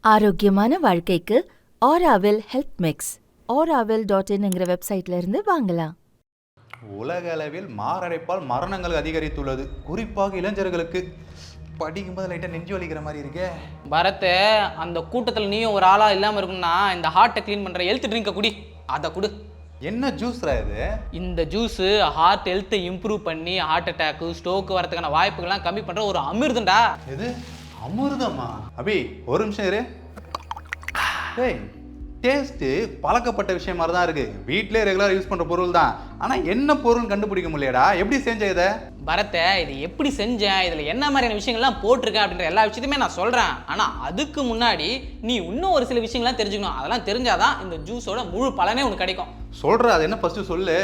ஆரோக்கியமான வாழ்க்கைக்கு Aaravil health mix auravil.in வெப்சைட்ல இருந்து வாங்கலாம். உலக அளவில் மாரடைப்பால் மரணங்கள் அதிகரித்துள்ளது. குறிப்பாக இளைஞர்களுக்கு. படிக்கும்போது லைட்டாக நெஞ்சு வலிக்கிற மாதிரி இருக்கே. பரத், அந்த கூட்டத்தில் நீயும் ஒரு ஆளா இல்லாமல் இருக்குன்னா இந்த ஹார்ட்டை க்ளீன் பண்ணுற ஹெல்த் ட்ரிங்கை குடி. அதை கொடு. என்ன ஜூஸ்ரா இது? இந்த ஜூஸு ஹார்ட் ஹெல்த்தை இம்ப்ரூவ் பண்ணி ஹார்ட் அட்டாக்கு ஸ்ட்ரோக்கு வரதுக்கான வாய்ப்புகள்லாம் கம்மி பண்ணுற ஒரு அமிர்தம்டா. எது அமிர்தமா? அபி ஒரு நிமிஷம் இரு. டேய், டேஸ்ட்டு பழக்கப்பட்ட விஷயம் மாதிரி தான் இருக்குது. வீட்டிலே ரெகுலராக யூஸ் பண்ணுற பொருள் தான். ஆனால் என்ன பொருள்னு கண்டுபிடிக்க முடியலடா. எப்படி செஞ்ச இதை? பரத்தை, இது எப்படி செஞ்சேன், இதில் என்ன மாதிரியான விஷயங்கள்லாம் போட்டிருக்கேன் அப்படின்ற எல்லா விஷயத்தையுமே நான் சொல்கிறேன். ஆனால் அதுக்கு முன்னாடி நீ இன்னும் ஒரு சில விஷயங்கள்லாம் தெரிஞ்சுக்கணும். அதெல்லாம் தெரிஞ்சாதான் இந்த ஜூஸோட முழு பலனே உனக்கு கிடைக்கும். சொல்கிற, அது என்ன ஃபஸ்ட்டு சொல்லு.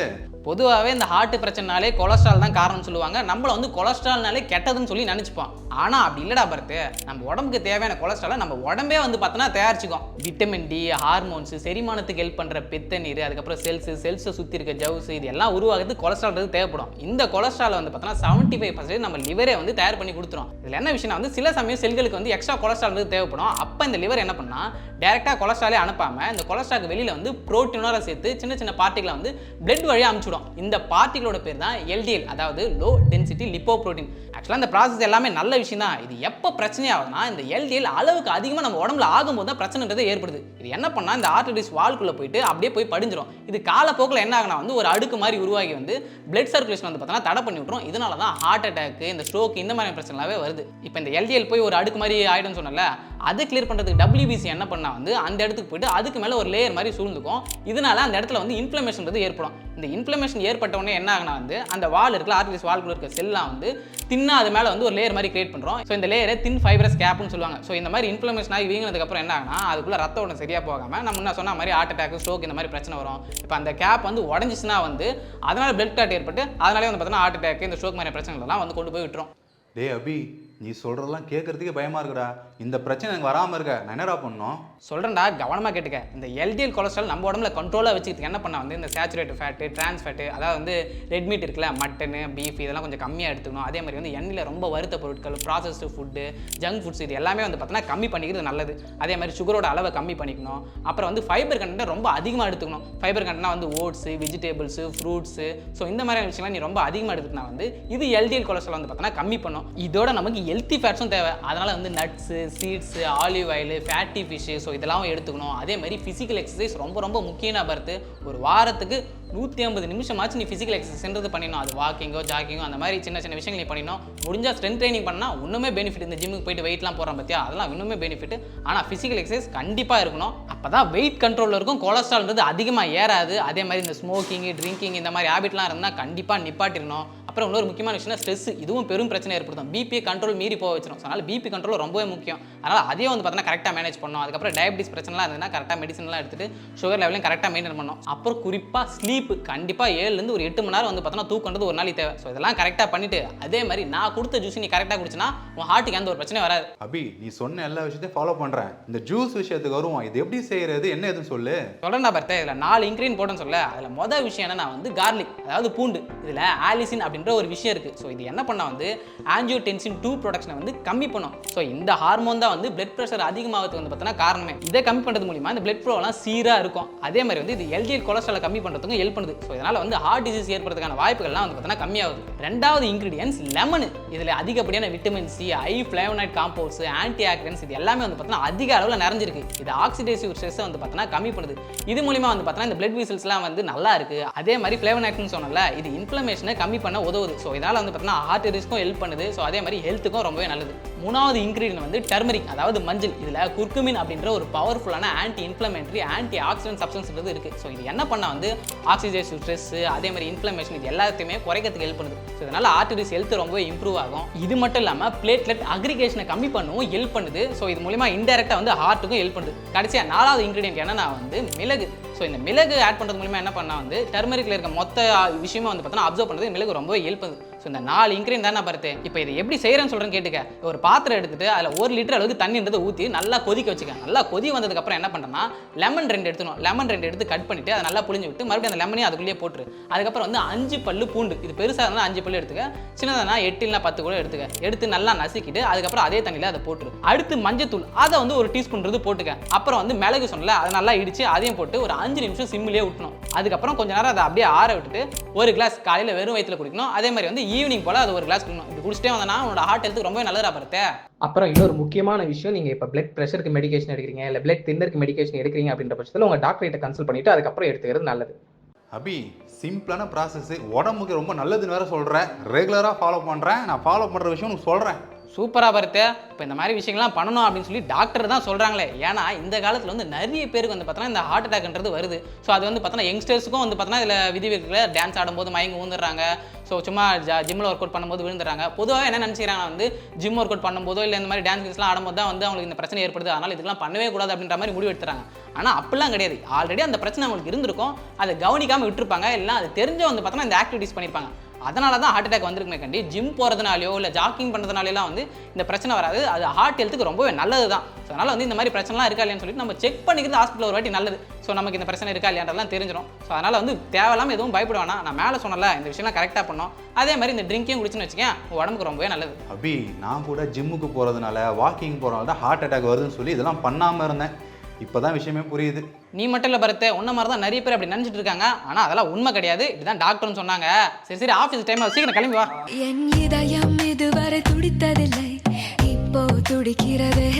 பொதுவாகவே இந்த ஹார்ட் பிரச்சனைனாலே கொலஸ்ட்ரால் தான் காரணம் சொல்லுவாங்க. நம்மளை வந்து கொலஸ்ட்ரால்னாலே கெட்டதுன்னு சொல்லி நினச்சிப்போம். ஆனால் அப்படி இல்லைடா பரத்து. நம்ம உடம்புக்கு தேவையான கொலஸ்ட்ராலை நம்ம உடம்பே வந்து பார்த்தோன்னா தயாரிச்சுக்கும். விட்டமின் டி, ஹார்மோன்ஸு, செரிமானத்துக்கு ஹெல்ப் பண்ணுற பித்த நீர், அதுக்கப்புறம் செல்ஸை சுற்றி இருக்க ஜவ்ஸ், இது எல்லாம் உருவாகிறது கொலஸ்ட்ரால் தேவைப்படும். இந்த கொலஸ்ட்ரால் வந்து பார்த்தோன்னா 75% நம்ம லிவரே வந்து தயார் பண்ணி கொடுத்துரும். இதில் என்ன விஷயம்னா வந்து சில சமயம் செல்களுக்கு வந்து எக்ஸ்ட்ரா கொலஸ்ட்ரால் தேவைப்படும். அப்போ இந்த லிவர் என்ன பண்ணால் டேரெக்டாக கொலஸ்ட்ராலே அனுப்பாமல் இந்த கொலஸ்ட்ராலுக்கு வெளியில் வந்து புரோட்டீனோட சேர்த்து சின்ன சின்ன பார்ட்டிகளை வந்து பிளட் வழியாக அனுப்பிச்சுடும். இந்த பார்ட்டிகளோட பேர் தான் எல்டிஎல், அதாவது லோ டென்சிட்டி லிப்போப்ரோட்டீன். ஆக்சுவலாக இந்த ப்ராசஸ் எல்லாமே நல்ல விஷயம் தான். இது எப்போ பிரச்சனை ஆகுதுன்னா இந்த எல்டிஎல் அளவுக்கு அதிகமாக நம்ம உடம்புல ஆகும்போது தான் பிரச்சனைன்றது ஏற்படுது. இது என்ன பண்ணால் இந்த ஆர்டரிஸ் வால்குள்ளே போயிட்டு அப்படியே போய் படிஞ்சிடும். இது காலப்போக்கில் என்ன ஆகுனா வந்து ஒரு அடுக்கு மாதிரி உருவாகி வந்து பிளட் சர்க்குலேஷன் வந்து பார்த்தோன்னா தடை பண்ணி விட்டுரும். இதனால தான் ஹார்ட் அட்டாக், இந்த ஸ்ட்ரோக், இந்த மாதிரி பிரச்சனைலாவே வருது. இப்போ இந்த எல்டிஎல் போய் ஒரு அடுக்கு மாதிரி ஆகிடும்னு சொன்னல, அதை கிளியர் பண்ணுறதுக்கு WBC என்ன பண்ணால் வந்து அந்த இடத்துக்கு போயிட்டு அதுக்கு மேலே ஒரு லேயர் மாதிரி சூழ்ந்துக்கும். இதனால அந்த இடத்துல வந்து இன்ஃப்ளமேஷன் ஏற்படும். இந்த இன்ஃப்ளமேஷன் ஏற்பட்டவொடனே என்ன ஆகுனா வந்து அந்த வால் இருக்குல்ல, ஆர்டரிஸ் வால்குள்ள இருக்க செல்லாம் வந்து தின்னா அது மேலே வந்து ஒரு லேயர் மாதிரி கிரியேட் பண்ணுறோம். ஸோ இந்த லேயரை தின் ஃபைபரஸ் கேப்னு சொல்லுவாங்க. ஸோ இந்த மாதிரி இன்ஃப்ளமேஷன் ஆகி வீங்கினதுக்கப்புறம் என்ன ஆகுனா அதுக்குள்ள ரத்த ஓட்டம் சரியாக போகாமல் நம்ம முன்ன சொன்ன மாதிரி ஹார்ட் அட்டாக், ஸ்ட்ரோக் இந்த மாதிரி பிரச்சனை வரும். இப்போ அந்த கேப் வந்து உடஞ்சிச்சுன்னா வந்து அதனால பிளட் கிளாட் ஏற்பட்டு அதனாலே வந்து பார்த்தோன்னா ஹார்ட் அட்டாக், இந்த ஸ்ட்ரோக் மாதிரி பிரச்சனைகள்லாம் வந்து கொண்டு போய் விட்டுரும். டே அபி, நீ சொல்கிறதெல்லாம் கேட்குறதுக்கே பயமாக இருக்குடா. இந்த பிரச்சனை எனக்கு வராமல் இருக்க நான் என்னடா பண்ணணும்? சொல்கிறேன்டா, கவனமாக கேட்டுக்க. இந்த எல்டிஎல் கொலஸ்ட்ரால் நம்ம உடம்புல கண்ட்ரோலாக வச்சுக்கிறதுக்கு என்ன பண்ணால் வந்து இந்த சேச்சுரேட்டட் ஃபேட்டு, டிரான்ஸ் ஃபேட்டு, அதாவது வந்து ரெட் மீட் இருக்குல்ல, மட்டனு, பீஃப், இதெல்லாம் கொஞ்சம் கம்மியாக எடுத்துக்கணும். அதே மாதிரி வந்து எண்ணெயில் ரொம்ப வருத்த பொருட்கள், ப்ராசஸ்டு ஃபுட்டு, ஜங்க் ஃபுட்ஸ், இது எல்லாமே வந்து பார்த்தோன்னா கம்மி பண்ணிக்கிறது நல்லது. அதே மாதிரி சுகரோட அளவை கம்மி பண்ணிக்கணும். அப்புறம் வந்து ஃபைபர் கண்டென்ட்டை ரொம்ப அதிகமாக எடுத்துக்கணும். ஃபைபர் கண்டென்ட்னா வந்து ஓட்ஸு, வெஜிடேபிள்ஸு, ஃப்ரூட்ஸு, ஸோ இந்த மாதிரியான விஷயம்லாம் நீ ரொம்ப அதிகமாக எடுத்துக்கினா வந்து இது எல்டிஎல் கொலஸ்ட்ரால் வந்து பார்த்தோன்னா கம்மி பண்ணும். இதோட நமக்கு ஹெல்த்தி ஃபேட்ஸும் தேவை. அதனால் வந்து nuts, seeds, olive oil, fatty fish, so இதெல்லாம் எடுத்துக்கணும். அதே மாதிரி ஃபிசிக்கல் எக்ஸசைஸ் ரொம்ப முக்கியமாக பார்த்து ஒரு வாரத்துக்கு 150 நிமிஷமாச்சு நீ ஃபிசிக்கல் எக்ஸசைஸ்ன்றது பண்ணிடணும். அது வாக்கிங்கோ, ஜாக்கிங்கோ, அந்த மாதிரி சின்ன சின்ன விஷயங்கள் நீ பண்ணிடணும். முடிஞ்சால் ஸ்ட்ரென்த் ட்ரைனிங் பண்ணால் இன்னுமே பெனிஃபிட். இந்த ஜிம்முக்கு போயிட்டு வெயிட்லாம் போகிறோம் பார்த்தியா, அதெல்லாம் இன்னுமே பெனிஃபிட். ஆனால் ஃபிசிக்கல் எக்ஸசைஸ் கண்டிப்பாக இருக்கணும். அப்போ தான் வெயிட் கண்ட்ரோலில் இருக்கும், கொலஸ்ட்ரால்ன்றது அதிகமாக ஏறாது. அதே மாதிரி இந்த ஸ்மோக்கிங், ட்ரிங்கிங் இந்த மாதிரி ஹேபிட்லாம் இருந்தால் கண்டிப்பாக நிப்பாட்டிடணும். அப்புறம் இன்னொரு முக்கியமான விஷயம் ஸ்ட்ரெஸ், இதுவும் பெரும் பிரச்சனை ஏற்படுத்தும். பிபியை கண்ட்ரோல் மீறி போக வச்சிடும். அதனால் பிபி கண்ட்ரோல் ரொம்பவே முக்கியம். அதனால் அதையும் வந்து பார்த்தீங்கன்னா கரெக்டாக மேனேஜ் பண்ணணும். அதுக்கப்புறம் டயபிட்டிஸ் பிரச்சனைலாம் இருந்ததுன்னா கரெக்டாக மெடிசன்லாம் எடுத்துட்டு சுகர் லெவலையும் கரெக்டாக மெயின்டைன் பண்ணணும். அப்புறம் குறிப்பாக ஸ்லீப், கண்டிப்பாக 7லேருந்து ஒரு 8 மணி நேரம் வந்து பார்த்தோன்னா தூக்கன்றது ஒரு நாளைக்கு தேவை. ஸோ இதெல்லாம் கரெக்டாக பண்ணிட்டு அதே மாதிரி நான் கொடுத்த ஜூஸ் நீ கரெக்டாக குடிச்சினா உன் ஹார்ட்டுக்கு எந்த ஒரு பிரச்சனையும் வராது. அபி, நீ சொன்ன எல்லா விஷயத்தையும் ஃபாலோ பண்ணுறேன். இந்த ஜூஸ் விஷயத்துக்கு வருவோம். இது எப்படி செய்யறது, என்ன எதுன்னு சொல்லு. சொல்கிறேன்டா பார்த்தேன். இதில் 4 இன்க்ரீடியன்ட் போட்டேன்னு சொல்ல, அதில் மொதல் விஷயம் என்னன்னா வந்து கார்லிக், அதாவது பூண்டு. இதில் ஆலிசின் அப்படின்ற ஒரு விஷயம் இருக்குது. ஸோ இது என்ன பண்ணால் வந்து ஆஞ்சியோடென்சின் 2 ப்ரொடக்ஷனை வந்து கம்மி பண்ணும். ஸோ இந்த ஹார்மோன் தான் வந்து பிளட் ப்ரெஷர் அதிகமாகிறதுக்கு வந்து பார்த்தோன்னா காரணமே. இதை கம்மி பண்ணுறது மூலிமா இந்த பிளட் ஃப்ளோலாம் சீராக இருக்கும். அதே மாதிரி வந்து இது எல்டிஎல் கொலஸ்ட்ராலை கம்மி பண்ணுறதுக்கும் ஹெல்ப் பண்ணுது. ஸோ இதனால் வந்து ஹார்ட் டிசீஸ் ஏற்படுறதுக்கான வாய்ப்புகள்லாம் வந்து பார்த்தோன்னா கம்மியாகுது. ரெண்டாவது இன்க்ரீடியன்ஸ் லெமன். இதில் அதிகப்படியான vitamin C, high flavonoid compounds, anti oxidants, இது எல்லாமே வந்து பார்த்தோன்னா அதிக அளவில் நிறைஞ்சிருக்கு. இது ஆக்சிடேட்டிவ் ஸ்ட்ரெஸ்ஸை வந்து பார்த்தோன்னா கம்மி பண்ணுது. இது மூலிமா வந்து பார்த்தோன்னா இந்த பிளட் வெசல்ஸ்லாம் வந்து நல்லா இருக்குது. அதே மாதிரி ஃப்ளேவனாய்ட்னு சொன்னல, இது இன்ஃப்ளமேஷனை கம்மி பண்ண உதவுது. ஸோ இதனால் வந்து பார்த்தோன்னா ஹார்ட் டிசீஸ்க்கும் ஹெல்ப் பண்ணுது. ஸோ அதே மாதிரி ஹெல்த்துக்கும் ரொம்பவே நல்லது. மூணாவது இன்க்ரீடியன்ட் வந்து டர்மரிக், அதாவது மஞ்சள். இதில் குர்குமின் அப்படின்ற ஒரு பவர்ஃபுல்லான anti inflammatory, anti accident substance இருக்குது. ஸோ இது என்ன பண்ணால் வந்து ஆக்சிடேட்டிவ் ஸ்ட்ரெஸ், அதே மாதிரி இன்ஃப்ளமேஷன், இது எல்லாத்தையுமே குறைக்கிறதுக்கு ஹெல்ப் பண்ணுது. ஸோ இதனால் ஆர்டரிஸ் ஹெல்த் ரொம்பவே இம்ப்ரூவ் ஆகும். இது மட்டும் இல்லாமல் பிளேட்லெட் அக்ரிகேஷனை கம்மி பண்ணவும் ஹெல்ப் பண்ணுது. ஸோ இது மூலிமா இன்டெரக்டாக வந்து ஹார்ட்டுக்கும் ஹெல்ப் பண்ணுது. கடைசியாக 4வது இன்க்ரீடியன்ட் என்னன்னா வந்து மிளகு. ஸோ இந்த மிளகு ஆட் பண்ணுறது மூலிமா என்ன பண்ணால் வந்து டர்மரிக்கில் இருக்க மொத்த விஷயமா வந்து பார்த்தோன்னா அப்சர்வ் பண்ணுறது மிளகு ரொம்பவே ஹெல்ப் பண்ணுது. ஸோ இந்த 4 இன்க்ரீடியன்ட் தானே பருத்து. இப்போ இதை எப்படி செய்கிறேன்னு சொல்கிறேன்னு கேட்டுக்க. ஒரு பாத்திரம் எடுத்துட்டு அதில் 1 லிட்டர் அளவுக்கு தண்ணின்றது ஊற்றி நல்லா கொதிக்க வச்சுக்க. நல்லா கொதி வந்ததுக்கப்புறம் என்ன பண்ணுறேன்னா லெமன் 2 எடுத்துணும். லெமன் 2 எடுத்து கட் பண்ணிவிட்டு அதை நல்லா புளிஞ்சு விட்டு மறுபடியும் அந்த லெமனையும் அதுக்குள்ளேயே போட்டுரு. அதுக்கப்புறம் வந்து 5 பல்லு பூண்டு, இது பெருசாக இருந்தால் 5 பல்லு எடுத்துக்க, சின்னதானா 8 இல்லைனா 10 கூட எடுத்துக்க. எடுத்து நல்லா நசுக்கிட்டு அதுக்கப்புறம் அதே தண்ணியில் அதை போட்டுரு. அடுத்து மஞ்சத்தூள், அதை வந்து 1 டீஸ்பூன்றது போட்டுக்க. அப்புறம் வந்து மிளகு சொன்னல, அதை நல்லா இடித்து அதையும் போட்டு ஒரு 5 நிமிஷம் சிம்மிலே விட்டணும். அதுக்கப்புறம் கொஞ்ச நேரம் அதை அப்படியே ஆற விட்டுட்டு 1 கிளாஸ் காலையில் வெறும் வயிற்றுல குடிக்கணும். அதே மாதிரி வந்து ஈவினிங் போல் அது 1 கிளாஸ் குடிக்கணும். இப்படி குடிச்சிட்டே வந்தனா உன்னோட ஹார்ட் ஹெல்த்துக்கு ரொம்ப நல்லதா பருத்து. அப்புறம் இன்னொரு முக்கியமான விஷயம், நீங்கள் இப்போ பிளட் ப்ரெஷருக்கு மெடிகேஷன் எடுக்கிறீங்க இல்லை பிளட் தின்னருக்கு மெடிகேஷன் எடுக்கிறீங்க அப்படின்ற பட்சத்தில் உங்கள் டாக்டர்கிட்ட கன்சல்ட் பண்ணிவிட்டு அதுக்கப்புறம் எடுத்துக்கிறது நல்லது. அபி சிம்பிளான ப்ராசஸ், உடம்புக்கு ரொம்ப நல்லதுன்னு வேற சொல்கிறேன். ரெகுலராக ஃபாலோ பண்ணுறேன். நான் ஃபாலோ பண்ணுற விஷயம் உனக்கு சொல்கிறேன். சூப்பராக பருத்து. இப்போ இந்த மாதிரி விஷயங்கள்லாம் பண்ணணும் அப்படின்னு சொல்லி டாக்டர் தான் சொல்கிறாங்களே. ஏன்னா இந்த காலத்தில் வந்து நிறைய பேருக்கு வந்து பார்த்தோன்னா இந்த ஹார்ட் அட்டாக்ன்றது வருது. ஸோ அது வந்து பார்த்தோன்னா யங்ஸ்டர்ஸுக்கும் வந்து பார்த்தோன்னா இதில் விதிவிலக்குல டான்ஸ் ஆடும்போது மயங்கி ஊந்துடுறாங்க. ஸோ சும்மா ஜிம்மில் ஒர்க் அவுட் பண்ணும்போது விழுந்துறாங்க. பொதுவாக என்ன நினச்சிக்கிறாங்க வந்து ஜிம் ஒர்க் அவுட் பண்ணும்போதோ இல்லை இந்த மாதிரி டான்ஸ்லாம் ஆடும்போது தான் வந்து அவங்களுக்கு இந்த பிரச்சனை ஏற்படுது, அதனால் இதுக்கெல்லாம் பண்ணவே கூடாது அப்படின்ற மாதிரி முடிவு எடுத்துறாங்க. ஆனால் அப்படிலாம் கிடையாது. ஆல்ரெடி அந்த பிரச்சனை அவங்களுக்கு இருந்திருக்கும், அதை கவனிக்காமல் விட்டுருப்பாங்க. இல்லை அது தெரிஞ்ச வந்து பார்த்தோன்னா இந்த ஆக்டிவிட்டிஸ் பண்ணியிருப்பாங்க. அதனால தான் ஹார்ட் அட்டாக் வந்திருக்குமே கண்டி. ஜிம் போகிறதுனாலையோ இல்லை ஜாக்கிங் பண்ணுறதுனாலாம் வந்து இந்த பிரச்சனை வராது. அது ஹார்ட் ஹெல்த்துக்கு ரொம்பவே நல்லது தான். ஸோ அதனால் வந்து இந்த மாதிரி பிரச்சனைலாம் இருக்கா இல்லையான்னு சொல்லிட்டு நம்ம செக் பண்ணிக்கிறது ஹாஸ்பிட்டல் ஒரு வாட்டி நல்லது. ஸோ நமக்கு இந்த பிரச்சனை இருக்கா இல்லையான்றலாம் தெரிஞ்சிடும். ஸோ அதனால் வந்து தேவையில்லாமல் எதுவும் பயப்பட வேணாம். நான் மேலே சொன்னல இந்த விஷயம்லாம் கரெக்டாக பண்ணோம். அதே மாதிரி இந்த ட்ரிங்கையும் குடிச்சுன்னு வச்சுக்கேன், உடம்புக்கு ரொம்பவே நல்லது. அபி நான் கூட ஜிம்முக்கு போகிறதுனால வாக்கிங் போகிறதுனால தான் ஹார்ட் அட்டாக் வருதுன்னு சொல்லி இதெல்லாம் பண்ணாமல் இருந்தேன். இப்போ தான் விஷயமே புரியுது. நீ மட்டும் இல்லை பரத்து, உன்ன மாதிரி தான் நிறைய பேர் அப்படி நினச்சிட்டு இருக்காங்க. ஆனால் அதெல்லாம் உண்மை கிடையாது. இதுதான் டாக்டர்னு சொன்னாங்க. சரி சரி, ஆஃபீஸ் டைம் சீக்கிரம் கிளம்பி வா. என் இதயம் இதுவரை துடித்ததில்லை, இப்போ துடிக்கிறதே.